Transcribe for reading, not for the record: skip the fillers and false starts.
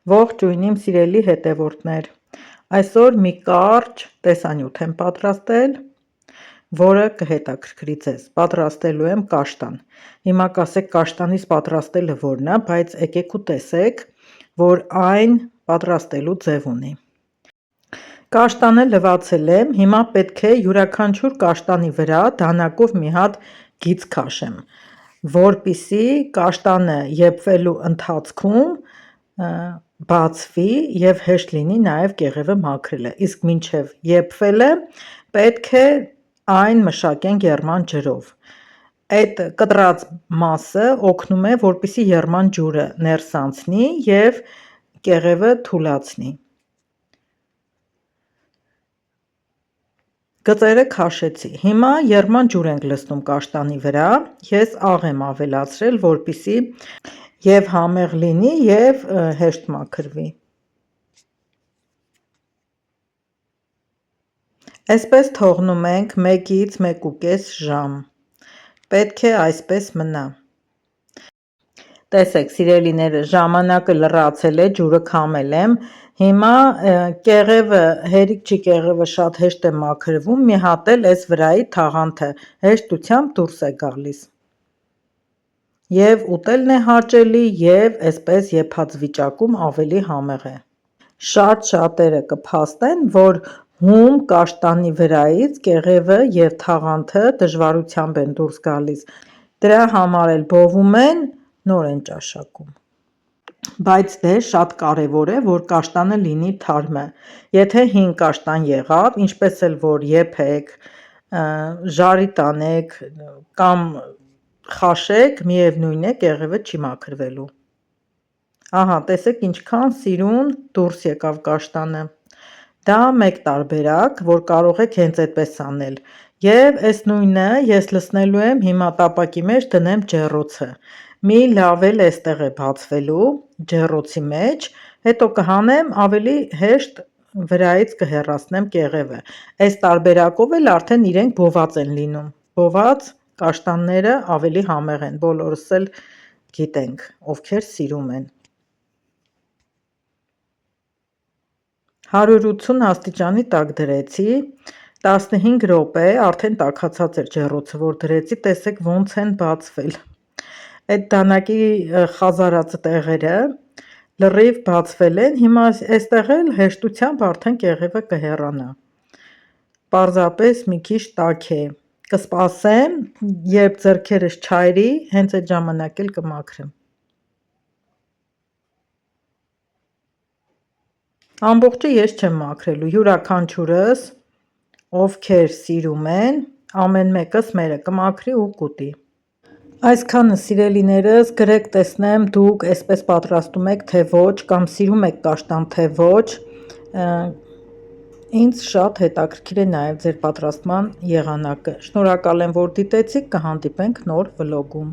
Ողջույն իմ սիրելի հետևորդներ, այսօր մի կարճ տեսանյութ եմ պատրաստել, որը կհետաքրքրի ձեզ, պատրաստելու եմ կաշտան, հիմա կասեք կաշտանից պատրաստելը որն է, բայց եկեք ու տեսեք, որ այն պատրաստելու ձև ունի։ Կաշտանը լվացել եմ, հիմա պետք է յուրաքանչյուր կաշտանի վրա դանակով մի հատ գիծ քաշեմ, որպեսզի կաշտանը եփվելու ընթացքում բացվի և հեշտ լինի նաև կեղևը մաքրելը, իսկ մինչև եփվելը պետք է այն մշակենք եռման ջրով, այդ կտրած մասը օգնում է, որպեսզի եռման ջուրը ներս անցնի և կեղևը թուլացնի։ Գծերը քաշեցի, հիմա եռման ջուր ենք լցնում կաշտանի վրա, ես աղ եմ ավելացրել, որպեսզի և համեղ լինի և հեշտ մաքրվի։ Այսպես թողնում ենք 1-ից 1.5 ժամ, պետք է այսպես մնա։ Տեսեք սիրելիներս, ժամանակը լրացել է, ջուրը քամել եմ, հիմա կեղևը, հերիք չի կեղևը շատ հեշտ է մաքրվում, մի հատ էլ այս վրայի թաղանթը հեշտությամբ դուրս է գալիս։ Եվ ուտելն է հաճելի և այսպես եփած վիճակում ավելի համեղ է։ Շատ շատերը կփաստեն, որ հում կաշտանի վրայից կեղևը և թաղանթը դժվարությամբ են դուրս գալիս, դրա համար էլ բովում են, նոր են ճաշակում։ Բայց դե շատ կարևոր է, որ կաշտանը լինի թարմը, եթե հին կաշտան եղավ, ինչպես էլ որ եփեք, ժարի տանեք կամ խաշեք, միևնույն է կեղևը չի մաքրվելու։ Ահա տեսեք ինչքան սիրուն դուրս եկավ կաշտանը, դա մեկ տարբերակ, որ կարող եք հենց այդպես անել, և այս նույնը ես լցնելու եմ հիմա տապակի մեջ դնեմ ջեռոցը, մի լավ էլ էստեղ է բացվելու ջեռոցի մեջ, հետո կհանեմ ավելի հեշտ վրայից կհեռացնեմ կեղևը, այս տարբերակով էլ արդեն իրենք բոված են լինում, բոված կաշտանները ավելի համեղ են, բոլորս էլ գիտենք, ովքեր սիրում են։ 180 աստիճանի տակ դրեցի, 15 րոպե, արդեն տաքացած էր ջեռոցը, որ դրեցի, տեսեք ոնց են բացվել, այդ դանակի խազարած տեղերը լրիվ բացվել են, հիմա այստեղ էլ հեշտությամբ արդեն կեղևը կհեռանա, պարզապես մի քիչ տաք է, կսպասեմ, երբ ձեռքերս չայրի, հենց այդ ժամանակ էլ կմաքրեմ։ Ամբողջը ես չեմ մաքրելու, յուրաքանչյուրս, ովքեր սիրում են, ամեն մեկս մերը կմաքրի ու կուտի։ Այսքանը սիրելիներս, գրեք տեսնեմ դուք այսպես պատրաստում եք թե ոչ, կամ սիրում եք կաշտան թե ոչ, ինձ շատ հետաքրքիր է նաև ձեր պատրաստման եղանակը, շնորհակալ եմ որ դիտեցիք, կհանդիպենք նոր վլոգում։